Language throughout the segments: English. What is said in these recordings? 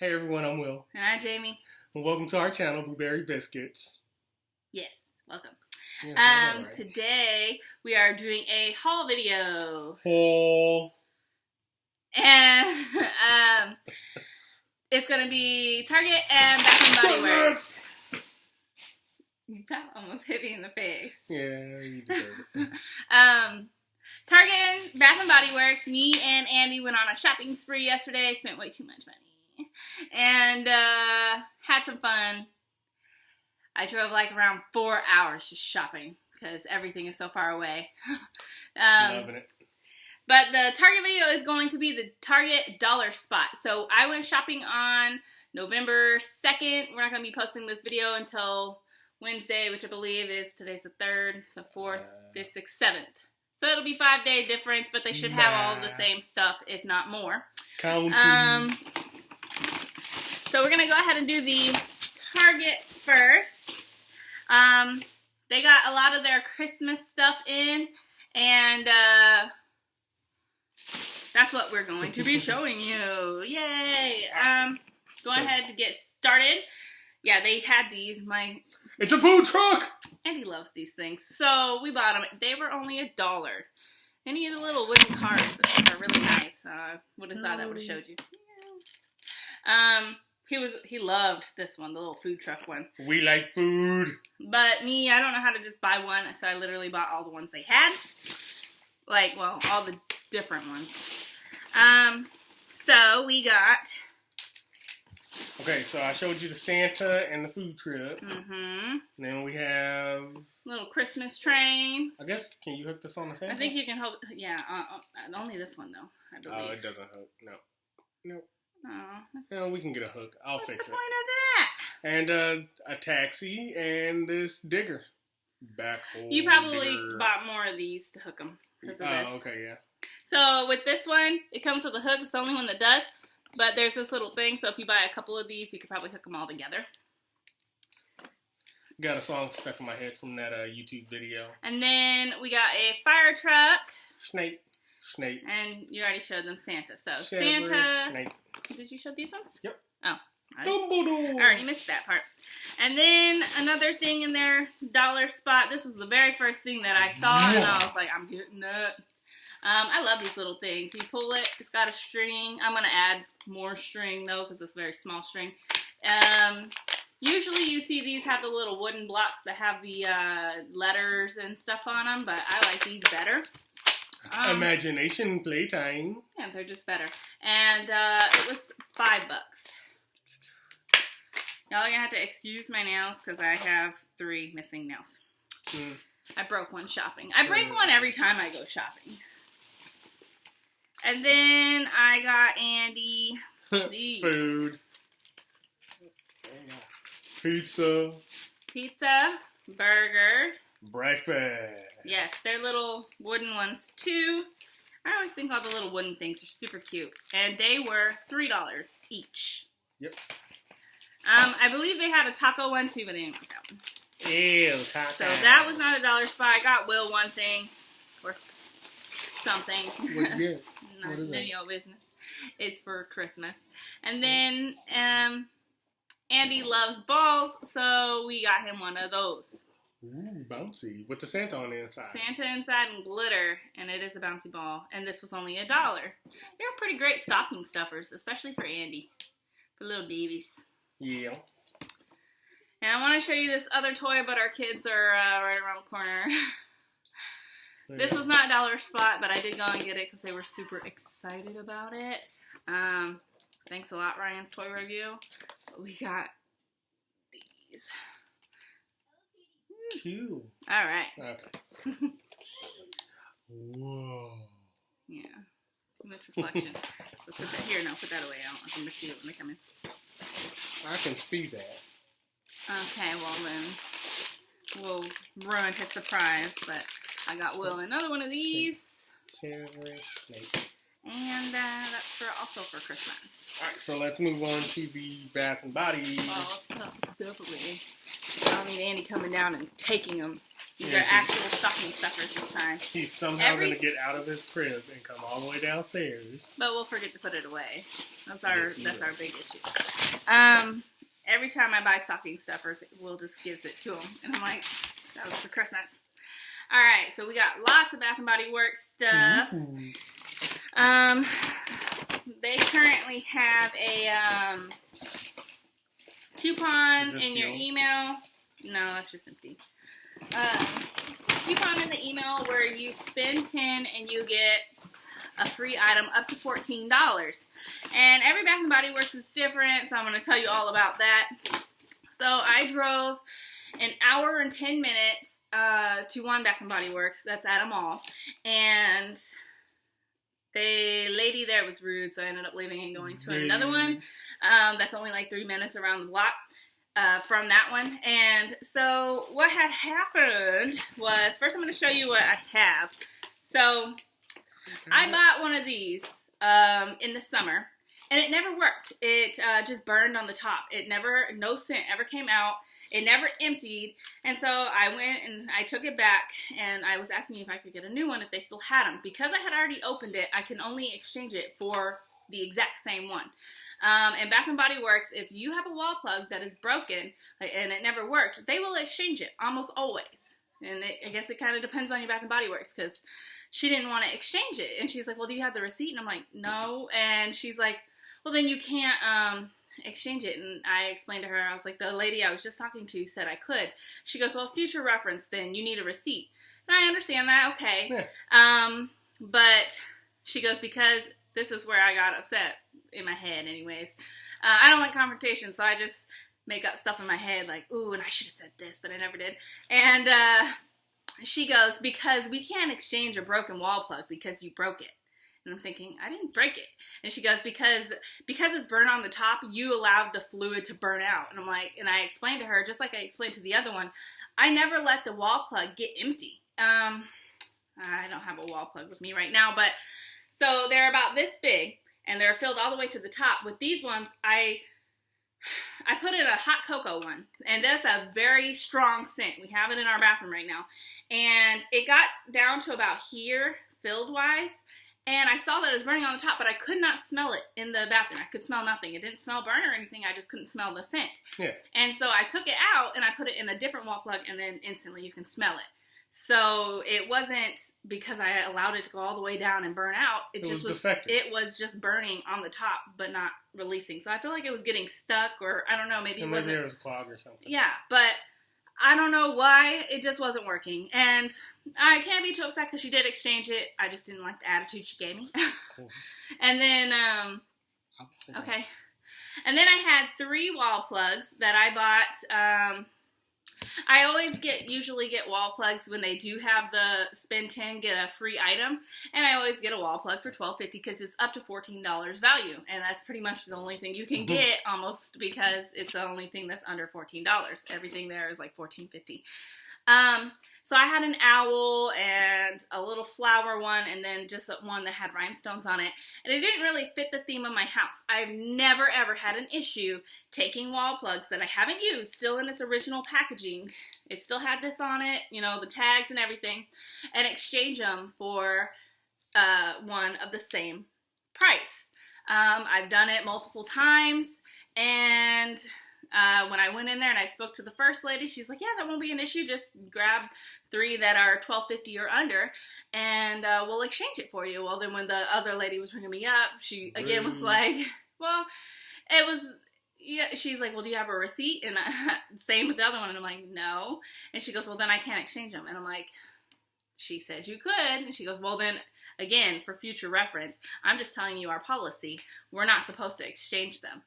Hey everyone, I'm Will. And I'm Jamie. And welcome to our channel, Blueberry Biscuits. Yes, welcome. Yes, right. Today we are doing a haul video. Haul. And it's gonna be Target and Bath and Body Works. You almost hit me in the face. Yeah, you deserve it. Target and Bath and Body Works. Me and Andy went on a shopping spree yesterday. Spent way too much money. And had some fun. I drove like around 4 hours just shopping because everything is so far away. Loving it. But the Target video is going to be the Target dollar spot. So I went shopping on November 2nd. We're not going to be posting this video until Wednesday, which I believe is, today's the 3rd, so 4th, 5th, 6th, 7th. So it'll be 5-day difference, but they should have all the same stuff, if not more. Counting. So we're going to go ahead and do the Target first. They got a lot of their Christmas stuff in, and that's what we're going to be showing you. Yay! Go ahead to get started. Yeah, they had these. It's a food truck! Andy loves these things. So we bought them. They were only $1. Any of the little wooden cars are really nice. Would have thought that would have showed you. He loved this one, the little food truck one. We like food. But me, I don't know how to just buy one, so I literally bought all the ones they had. All the different ones. So we got... Okay, so I showed you the Santa and the food trip. Mm-hmm. And then we have... Little Christmas train. I guess, can you hook this on the Santa? I think you can hook... Yeah, only this one, though, I believe. Oh, it doesn't hook. No. Nope. Oh. No, we can get a hook. I'll fix it. What's the point of that? And a taxi and this digger. Backhoe You probably digger. bought more of these to hook them because of this. Oh, okay, yeah. So with this one, it comes with a hook. It's the only one that does. But there's this little thing, so if you buy a couple of these, you could probably hook them all together. Got a song stuck in my head from that YouTube video. And then we got a fire truck. Snape. And you already showed them Santa. So Shivers, Santa. Snape. Did you show these ones? Yep. Oh. Dumbledore. I already missed that part. And then another thing in their dollar spot. This was the very first thing that I saw, and I was like, I'm getting it. I love these little things. You pull it, it's got a string. I'm going to add more string, though, because it's very small string. Usually you see these have the little wooden blocks that have the letters and stuff on them, but I like these better. Imagination playtime. Yeah, they're just better. And it was $5. Y'all are going to have to excuse my nails, because I have 3 missing nails. I broke one shopping. I break one every time I go shopping. And then I got Andy these. Food. Pizza. Burger. Breakfast. Yes, they're little wooden ones too. I always think all the little wooden things are super cute. And they were $3 each. Yep. I believe they had a taco one too, but I didn't want that one. Ew, taco. So that was not a dollar spot. I got Will one thing. Or something. What'd you get? None What is of it? your business. It's for Christmas. And then Andy loves balls, so we got him one of those. Ooh, bouncy. With the Santa on the inside. Santa inside and glitter, and it is a bouncy ball. And this was only $1. They're pretty great stocking stuffers, especially for Andy. For little babies. Yeah. And I want to show you this other toy, but our kids are right around the corner. This was not a dollar spot, but I did go and get it because they were super excited about it. Thanks a lot, Ryan's Toy Review. We got these. Cute. All right. Okay. Whoa. Yeah. Too much reflection. So put that here. No, put that away. I don't want them to see it when they come in. I can see that. Okay, well then we'll ruin his surprise, but I got Will another one of these. Cherish Snake. And that's also for Christmas. Alright, so let's move on to the Bath and Body. Oh, let's put up this stuff away. I don't need Andy coming down and taking them. These are actual stocking stuffers this time. He's somehow going to get out of his crib and come all the way downstairs. But we'll forget to put it away. That's our big issue. Every time I buy stocking stuffers, Will just gives it to him. And I'm like, that was for Christmas. All right, so we got lots of Bath & Body Works stuff. They currently have a coupon in your email. No, that's just empty. Coupon in the email where you spend $10 and you get a free item up to $14. And every Bath & Body Works is different, so I'm going to tell you all about that. So I drove an hour and 10 minutes to one Bath & Body Works. That's at a mall. And the lady there was rude, so I ended up leaving and going to another one. That's only like 3 minutes around the block from that one. And so what had happened was, first I'm going to show you what I have. So I bought one of these in the summer, and it never worked. It just burned on the top. No scent ever came out. It never emptied. And so I went and I took it back, and I was asking if I could get a new one if they still had them. Because I had already opened it, I can only exchange it for the exact same one. And Bath & Body Works, if you have a wall plug that is broken and it never worked, they will exchange it almost always. And I guess it kind of depends on your Bath & Body Works, because she didn't want to exchange it. And she's like, well, do you have the receipt? And I'm like, no. And she's like, well, then you can't exchange it. And I explained to her, I was like, the lady I was just talking to said I could. She goes, well, future reference, then you need a receipt. And I understand that, okay. Yeah. But she goes, because this is where I got upset in my head anyways. I don't like confrontation, so I just make up stuff in my head like, ooh, and I should have said this, but I never did. And she goes, because we can't exchange a broken wall plug because you broke it. And I'm thinking, I didn't break it. And she goes, because it's burnt on the top, you allowed the fluid to burn out. And I'm like, and I explained to her, just like I explained to the other one, I never let the wall plug get empty. I don't have a wall plug with me right now, but so they're about this big, and they're filled all the way to the top. With these ones, I put in a hot cocoa one, and that's a very strong scent. We have it in our bathroom right now. And it got down to about here, filled-wise, and I saw that it was burning on the top, but I could not smell it in the bathroom. I could smell nothing. It didn't smell burn or anything. I just couldn't smell the scent. Yeah. And so I took it out, and I put it in a different wall plug, and then instantly you can smell it. So it wasn't because I allowed it to go all the way down and burn out. It just was defective. It was just burning on the top, but not releasing. So I feel like it was getting stuck, or I don't know, maybe it wasn't. Maybe it was clogged or something. Yeah, but I don't know why. It just wasn't working. And I can't be too upset because she did exchange it. I just didn't like the attitude she gave me. And then, okay. And then I had 3 wall plugs that I bought. I usually get wall plugs when they do have the spend 10, get a free item. And I always get a wall plug for $12.50 because it's up to $14 value. And that's pretty much the only thing you can get almost, because it's the only thing that's under $14. Everything there is like $14.50. So I had an owl and a little flower one, and then just one that had rhinestones on it. And it didn't really fit the theme of my house. I've never, ever had an issue taking wall plugs that I haven't used, still in its original packaging. It still had this on it, you know, the tags and everything, and exchange them for one of the same price. I've done it multiple times, and when I went in there and I spoke to the first lady, she's like, yeah, that won't be an issue. Just grab 3 that are $12.50 or under, and we'll exchange it for you. Well, then when the other lady was ringing me up, she again was like, well, it was, yeah. She's like, well, do you have a receipt? And same with the other one. And I'm like, no. And she goes, well, then I can't exchange them. And I'm like, she said you could. And she goes, well, then again, for future reference, I'm just telling you our policy. We're not supposed to exchange them.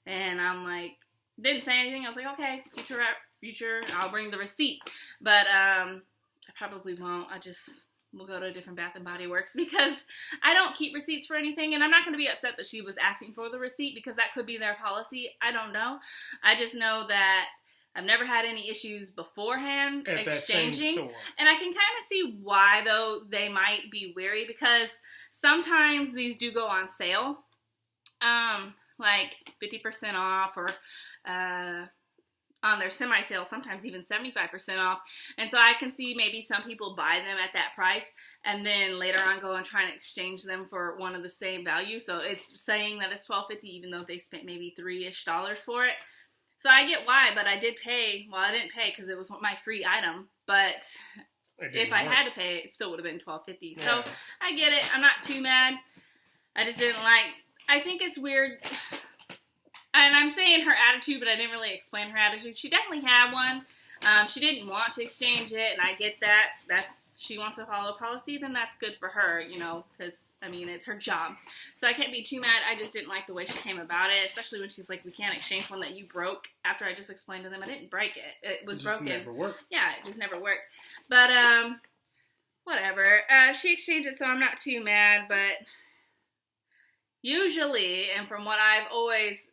And I'm like, didn't say anything. I was like, okay, future, I'll bring the receipt. But I probably won't. We'll go to a different Bath & Body Works because I don't keep receipts for anything. And I'm not going to be upset that she was asking for the receipt because that could be their policy. I don't know. I just know that I've never had any issues beforehand at exchanging. That same store. And I can kind of see why, though, they might be wary, because sometimes these do go on sale. Like 50% off, or on their semi-sale, sometimes even 75% off. And so I can see maybe some people buy them at that price and then later on go and try and exchange them for one of the same value. So it's saying that it's $12.50 even though they spent maybe $3-ish for it. So I get why, but I did pay. Well, I didn't pay because it was my free item, but if I had to pay, it still would have been $12.50. Yeah. So I get it. I'm not too mad. I just didn't like, I think it's weird. And I'm saying her attitude, but I didn't really explain her attitude. She definitely had one. She didn't want to exchange it, and I get that. She wants to follow policy, then that's good for her, you know, because, I mean, it's her job. So I can't be too mad. I just didn't like the way she came about it, especially when she's like, we can't exchange one that you broke, after I just explained to them I didn't break it. It was broken. It just never worked. Yeah, it just never worked. But, whatever. She exchanged it, so I'm not too mad, but usually, and from what I've always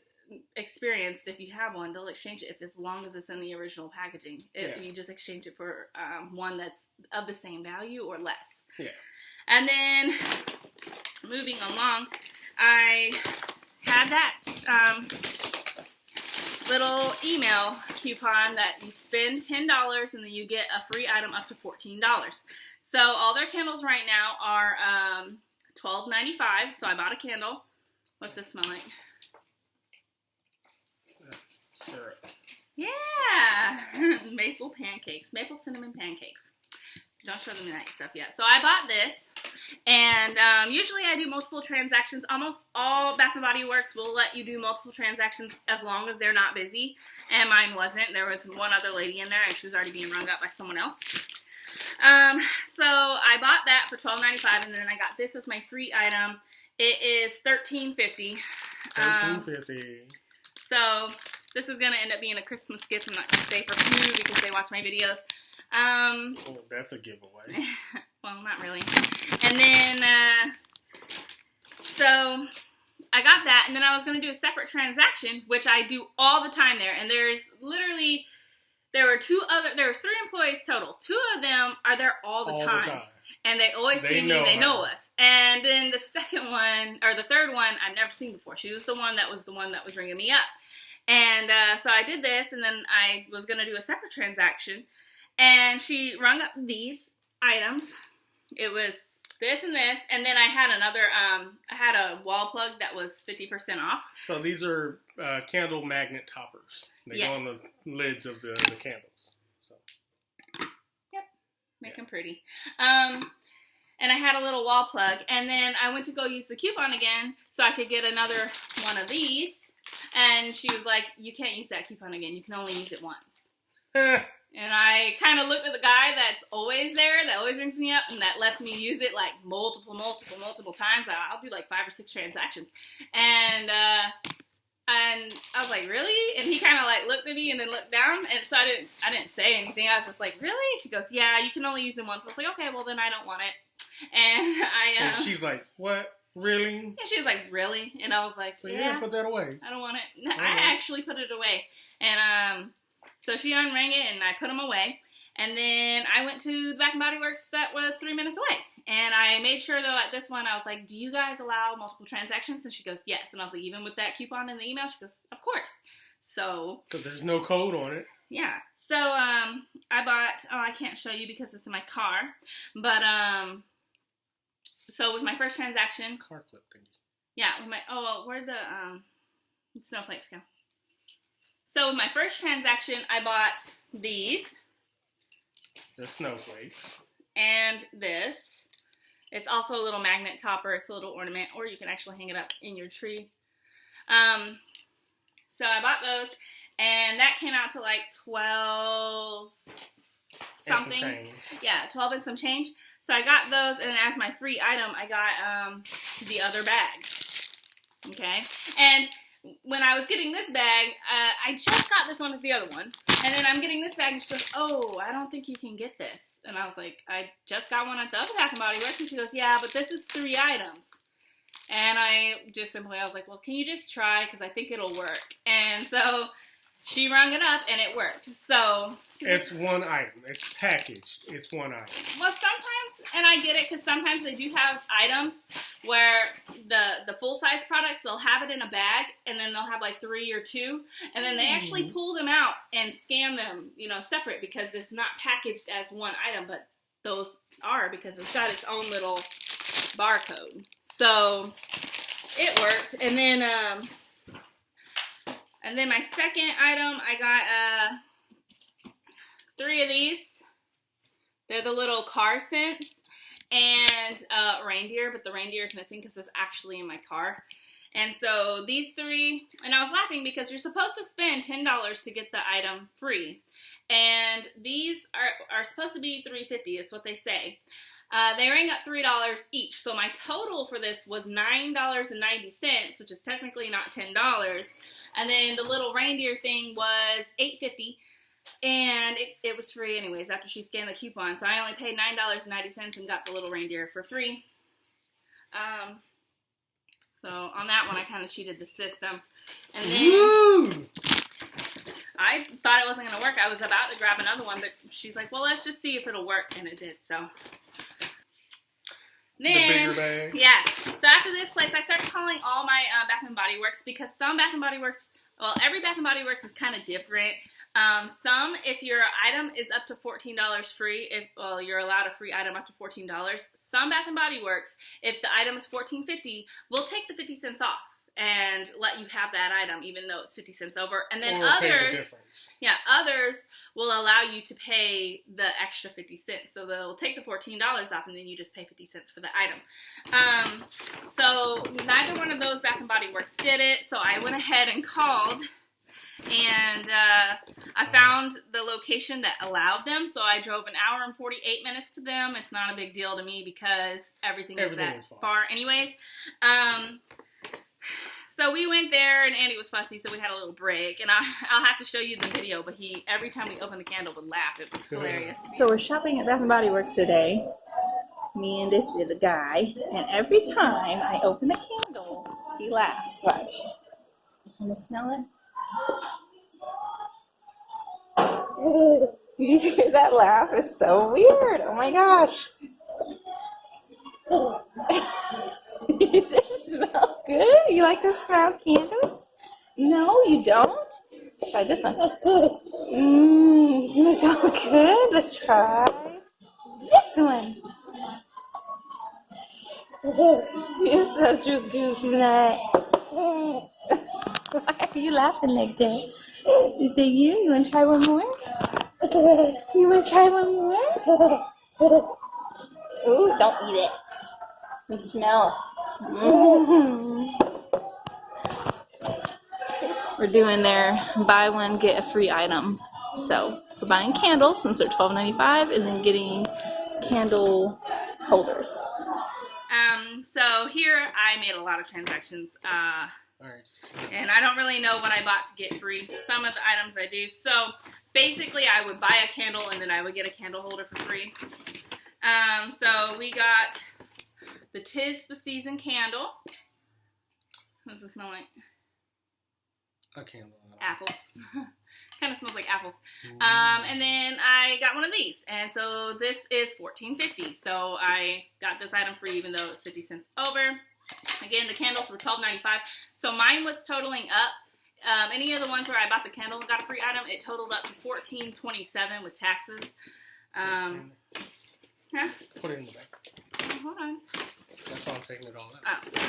experienced, if you have one, they'll exchange it if as long as it's in the original packaging. You just exchange it for one that's of the same value or less. Yeah. And then moving along, I had that little email coupon that you spend $10 and then you get a free item up to $14. So all their candles right now are $12.95. So I bought a candle. What's this smell like? Syrup. Yeah, maple pancakes, maple cinnamon pancakes. Don't show them the nice stuff yet. So I bought this, and usually I do multiple transactions. Almost all Bath and Body Works will let you do multiple transactions as long as they're not busy, and mine wasn't. There was one other lady in there, and she was already being rung up by someone else. So I bought that for $12.95, and then I got this as my free item. It is $13.50. $13.50. So this is going to end up being a Christmas gift. I'm not going to say for who because they watch my videos. Oh, that's a giveaway. Well, not really. And then, so I got that, and then I was going to do a separate transaction, which I do all the time there. And there's literally, there was 3 employees total. 2 of them are there all the time. And they always see me, they know us. And then the second one, or the third one, I've never seen before. She was the one that was ringing me up. And so I did this, and then I was going to do a separate transaction. And she rung up these items. It was this and this. And then I had another, I had a wall plug that was 50% off. So these are candle magnet toppers. They go on the lids of the candles. So. Yep. Make them pretty. And I had a little wall plug. And then I went to go use the coupon again so I could get another one of these. And she was like, you can't use that coupon again. You can only use it once. And I kind of looked at the guy that's always there, that always rings me up, and that lets me use it like multiple times. I'll do like 5 or 6 transactions. And I was like, really? And he kind of like looked at me and then looked down. And so I didn't say anything. I was just like, really? She goes, yeah, you can only use it once. I was like, okay, well then I don't want it. And and she's like, what? Really? Yeah, she was like, really? And I was like, so yeah, put that away. I don't want it. I actually put it away. And so she unrang it, and I put them away. And then I went to the Bath and Body Works that was 3 minutes away. And I made sure, though, at this one, I was like, do you guys allow multiple transactions? And she goes, yes. And I was like, even with that coupon in the email? She goes, of course. So. Because there's no code on it. Yeah. So I bought, I can't show you because it's in my car. But, so with my first transaction. Car clip thingy. Yeah. With my, where'd the snowflakes go? So with my first transaction, I bought these. The snowflakes. And this. It's also a little magnet topper. It's a little ornament. Or you can actually hang it up in your tree. So I bought those. And that came out to like 12 something. Yeah, 12 and some change. So I got those. And as my free item, I got the other bag. Okay. And when I was getting this bag, I just got this one with the other one. And then I'm getting this bag, and she goes, oh, I don't think you can get this. And I was like, I just got one at the other Bath and Body Works. And she goes, yeah, but this is 3 items. And I was like, well, can you just try? Because I think it'll work. And so she rung it up, and it worked. So it's one item. It's packaged. It's one item. Well, sometimes, and I get it, because sometimes they do have items where the full-size products, they'll have it in a bag, and then they'll have like 3 or 2, and then they actually pull them out and scan them, you know, separate, because it's not packaged as one item, but those are, because it's got its own little barcode. So it worked. And then my second item, I got 3 of these. They're the little car scents and reindeer, but the reindeer is missing because it's actually in my car. And so these 3, and I was laughing because you're supposed to spend $10 to get the item free. And these are supposed to be $3.50, it's what they say. They rang up $3 each, so my total for this was $9.90, which is technically not $10. And then the little reindeer thing was $8.50, and it was free anyways after she scanned the coupon. So I only paid $9.90 and got the little reindeer for free. So on that one, I kind of cheated the system. And then Woo! I thought it wasn't going to work. I was about to grab another one, but she's like, well, let's just see if it'll work, and it did, so. Then, the bigger bag. Yeah. So after this place, I started calling all my Bath & Body Works, because some Bath & Body Works, well, every Bath & Body Works is kind of different. Some, if your item is up to $14 free, you're allowed a free item up to $14. Some Bath & Body Works, if the item is $14.50, will take the 50 cents off and let you have that item, even though it's 50 cents over. And then others will allow you to pay the extra 50 cents. So they'll take the $14 off, and then you just pay 50 cents for the item. So neither one of those Bath & Body Works did it. So I went ahead and called, and I found the location that allowed them. So I drove 1 hour and 48 minutes to them. It's not a big deal to me because everything is that far anyways. So we went there, and Andy was fussy, so we had a little break. And I'll have to show you the video, but he, every time we opened the candle, would laugh. It was hilarious. So we're shopping at Bath & Body Works today, me and this little guy, and every time I open a candle, he laughs. Watch. Want to smell it? You hear that laugh? It's so weird. Oh my gosh. Does it smell good? You like to smell candles? No, you don't? Try this one. It smells good. Let's try this one. You're such a goofy nut. Why are you laughing like that? Is it you? You want to try one more? You want to try one more? Ooh, don't eat it. You smell. We're doing their buy one get a free item. So we're buying candles since they're $12.95, and then getting candle holders. So here I made a lot of transactions. And I don't really know what I bought to get free. Some of the items I do. So basically I would buy a candle and then I would get a candle holder for free. So we got the 'Tis the Season candle. What does it smell like? A candle. Apples. Kind of smells like apples. And then I got one of these. And so this is $14.50. So I got this item free even though it was 50 cents over. Again, the candles were $12.95. So mine was totaling up. Any of the ones where I bought the candle and got a free item, it totaled up to $14.27 with taxes. Huh? Put it in the bag. Oh, hold on. That's why I'm taking it all out. Oh.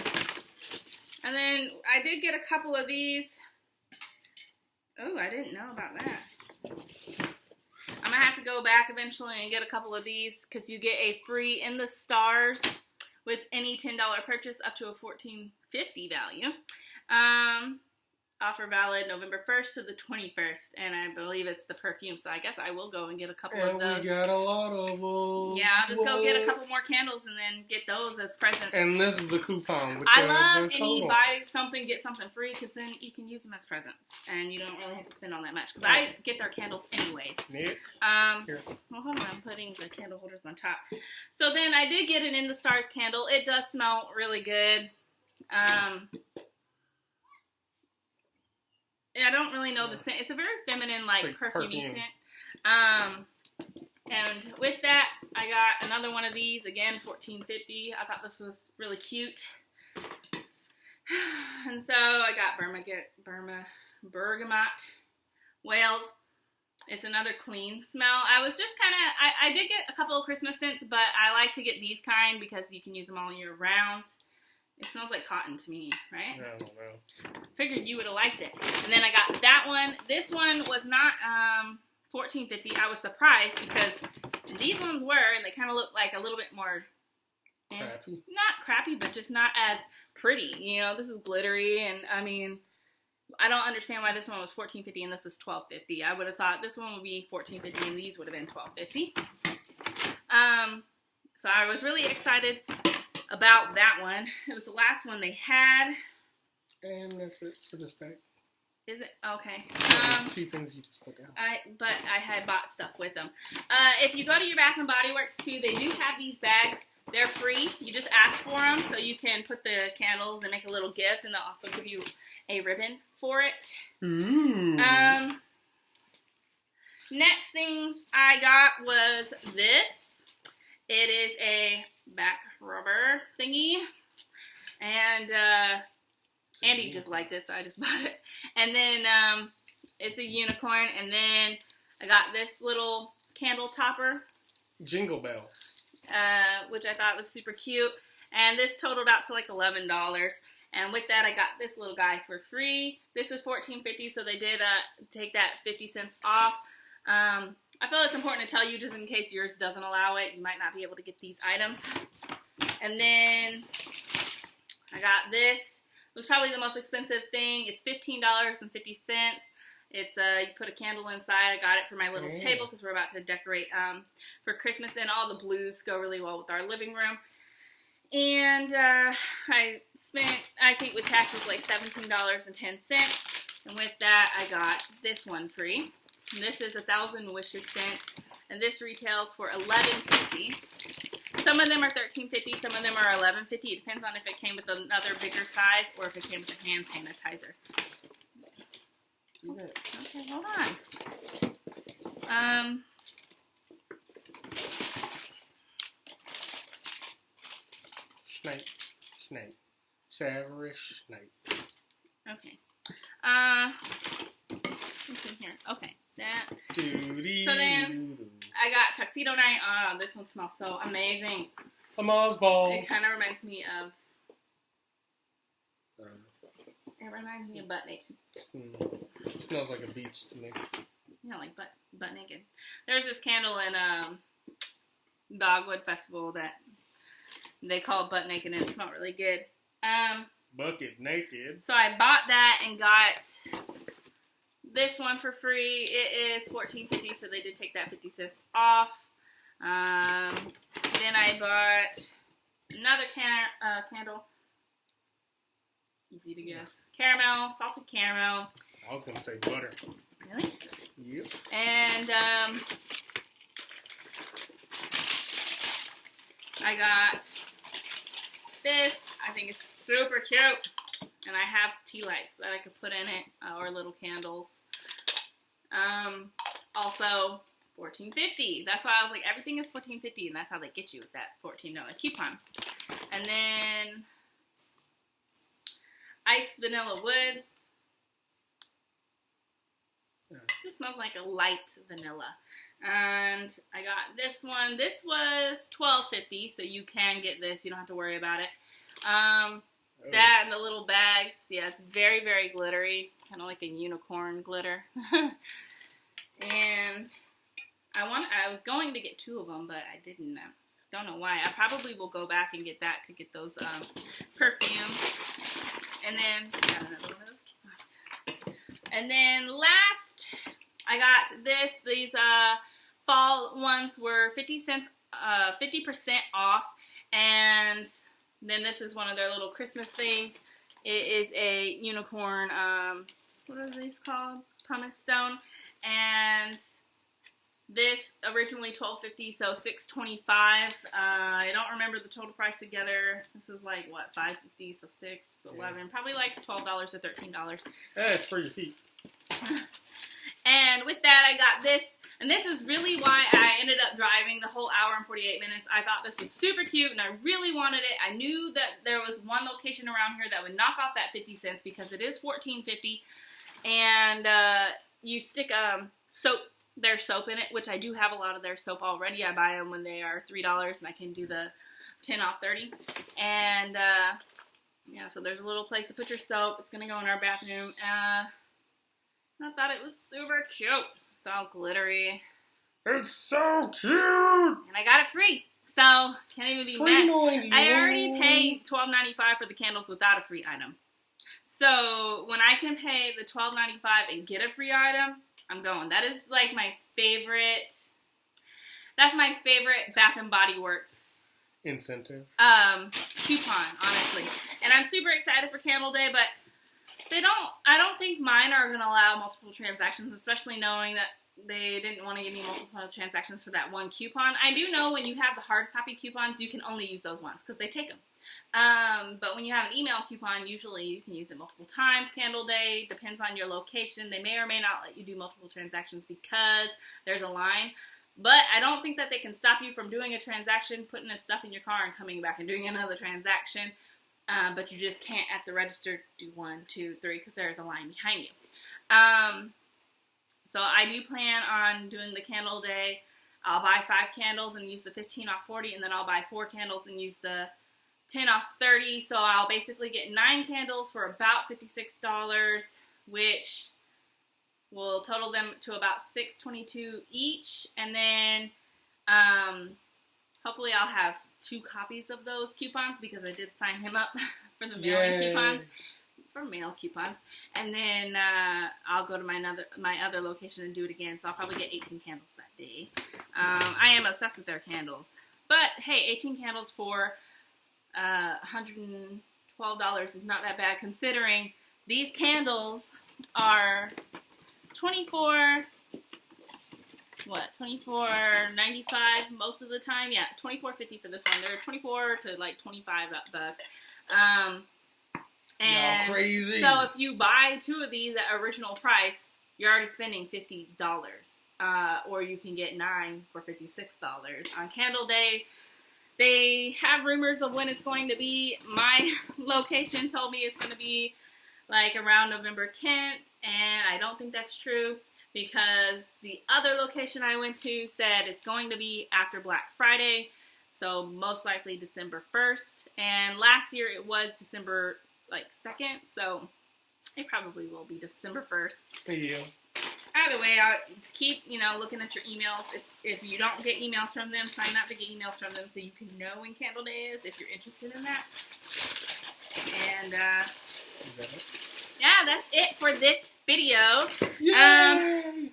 And then I did get a couple of these. Oh, I didn't know about that. I'm going to have to go back eventually and get a couple of these because you get a free In the Stars with any $10 purchase up to a $14.50 value. Offer valid November 1st to the 21st, and I believe it's the perfume, so I guess I will go and get a couple of those. We got a lot of them. Yeah, I'll just go get a couple more candles and then get those as presents. And this is the coupon. I love any buy something, get something free, because then you can use them as presents, and you don't really have to spend all that much, because I get their candles anyways. Nick? Here. Well, hold on, I'm putting the candle holders on top. So then I did get an In the Stars candle. It does smell really good. I don't really know the scent. It's a very feminine, like perfumey scent. And with that, I got another one of these, again, $14.50. I thought this was really cute. And so I got Bergamot Wales. It's another clean smell. I was just kind of, I did get a couple of Christmas scents, but I like to get these kind because you can use them all year round. It smells like cotton to me, right? I don't know. Figured you would have liked it. And then I got that one. This one was not $14.50. I was surprised because these ones were, and they kind of look like a little bit more Crappy. not crappy, but just not as pretty. You know, this is glittery, and I mean, I don't understand why this one was $14.50 and this is $12.50. I would have thought this one would be $14.50 and these would have been $12.50. So I was really excited about that one. It was the last one they had. And that's it for this bag. Is it? Okay. Two things you just put down. But I had bought stuff with them. If you go to your Bath & Body Works too, they do have these bags. They're free. You just ask for them, so you can put the candles and make a little gift, and they'll also give you a ribbon for it. Ooh. Next things I got was this. It is a back rubber thingy, and Andy just liked this, so I just bought it. And then it's a unicorn, and then I got this little candle topper. Jingle bells. Which I thought was super cute. And this totaled out to like $11. And with that, I got this little guy for free. This is $14.50, so they did take that 50 cents off. I feel it's important to tell you just in case yours doesn't allow it. You might not be able to get these items. And then I got this. It was probably the most expensive thing. It's $15.50. It's you put a candle inside. I got it for my little table because we're about to decorate for Christmas, and all the blues go really well with our living room. And I spent, I think with taxes, like $17.10. And with that, I got this one free. And this is 1,000 Wishes scent, and this retails for $11.50. Some of them are $13.50. Some of them are $11.50. It depends on if it came with another bigger size or if it came with a hand sanitizer. Okay, hold on. Snake. Saverish Snake. Okay. What's in here? Okay. That. So then I got Tuxedo Night. This one smells so amazing. Amaze balls. It kind of reminds me of. It reminds me of Butt Naked. Smells like a beach to me. Yeah, like butt naked. There's this candle in Dogwood Festival that they call it Butt Naked, and it smelled really good. Bucket naked. So I bought that and got this one for free. It is $14.50, so they did take that 50 cents off. Then I bought another candle. Easy to guess. Caramel, salted caramel. I was gonna say butter. Really? Yep. And I got this. I think it's super cute. And I have tea lights that I could put in it, or little candles. Also $14.50. That's why I was like, everything is $14.50, and that's how they get you with that $14 coupon. And then Iced Vanilla Woods. Just smells like a light vanilla. And I got this one. This was $12.50, so you can get this. You don't have to worry about it. That and the little bags. Yeah, it's very, very glittery. Kind of like a unicorn glitter. And I was going to get 2 of them, but I didn't. Don't know why. I probably will go back and get that to get those perfumes. And then got another one of those coupons. And then last, I got this. These fall ones were 50% off. And then this is one of their little Christmas things. It is a unicorn. What are these called? Pumice stone. And this originally $12.50, so $6.25. I don't remember the total price together. This is like what, $5.50, so $6, $11, probably like $12 or $13. Yeah, it's for your feet. And with that, I got this. And this is really why I ended up driving the whole hour and 48 minutes. I thought this was super cute, and I really wanted it. I knew that there was one location around here that would knock off that 50 cents because it is $14.50. And you stick soap, their soap in it, which I do have a lot of their soap already. I buy them when they are $3, and I can do the 10 off 30. And yeah, so there's a little place to put your soap. It's going to go in our bathroom. I thought it was super cute. It's all glittery. It's so cute! And I got it free. So, can't even be mad. I already paid $12.95 for the candles without a free item. So, when I can pay the $12.95 and get a free item, I'm going. That is like my favorite. That's my favorite Bath and Body Works incentive. Coupon, honestly. And I'm super excited for Candle Day, but I don't think mine are going to allow multiple transactions, especially knowing that they didn't want to give me multiple transactions for that one coupon. I do know when you have the hard copy coupons, you can only use those once because they take them. But when you have an email coupon, usually you can use it multiple times. Candle Day depends on your location. They may or may not let you do multiple transactions because there's a line. But I don't think that they can stop you from doing a transaction, putting this stuff in your car, and coming back and doing another transaction. But you just can't at the register do 1, 2, 3 because there's a line behind you. So I do plan on doing the Candle Day. I'll buy 5 candles and use the 15 off 40, and then I'll buy 4 candles and use the 10 off 30. So I'll basically get 9 candles for about $56, which will total them to about $6.22 each. And then hopefully I'll have 2 copies of those coupons because I did sign him up for the mailing coupons, for mail coupons. And then I'll go to my other location and do it again. So I'll probably get 18 candles that day. I am obsessed with their candles. But hey, 18 candles for $112 is not that bad considering these candles are $24.95 most of the time. Yeah, $24.50 for this one. They're $24 to like $25 bucks. And y'all crazy. So if you buy 2 of these at original price, you're already spending $50. Or you can get 9 for $56 on Candle Day. They have rumors of when it's going to be. My location told me it's going to be like around November 10th, and I don't think that's true because the other location I went to said it's going to be after Black Friday, so most likely December 1st. And last year it was December 2nd, so it probably will be December 1st. Yeah. Either way, I'll keep, looking at your emails. If you don't get emails from them, sign up to get emails from them so you can know when Candle Day is if you're interested in that. And, yeah, that's it for this video. Yay!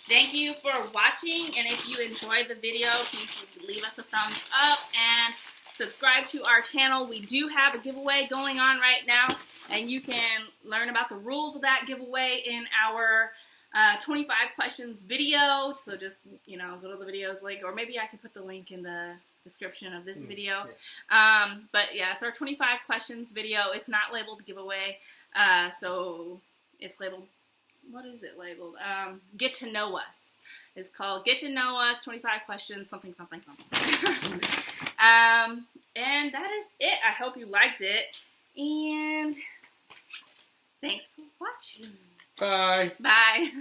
Thank you for watching, and if you enjoyed the video, please leave us a thumbs up and subscribe to our channel. We do have a giveaway going on right now, and you can learn about the rules of that giveaway in our 25 questions video. So just, go to the videos link, or maybe I can put the link in the description of this video. Yeah. But yeah, it's our 25 questions video. It's not labeled giveaway. So it's labeled, what is it labeled? Get to Know Us. It's called Get to Know Us, 25 questions, something, something, something. And that is it. I hope you liked it. And thanks for watching. Bye. Bye.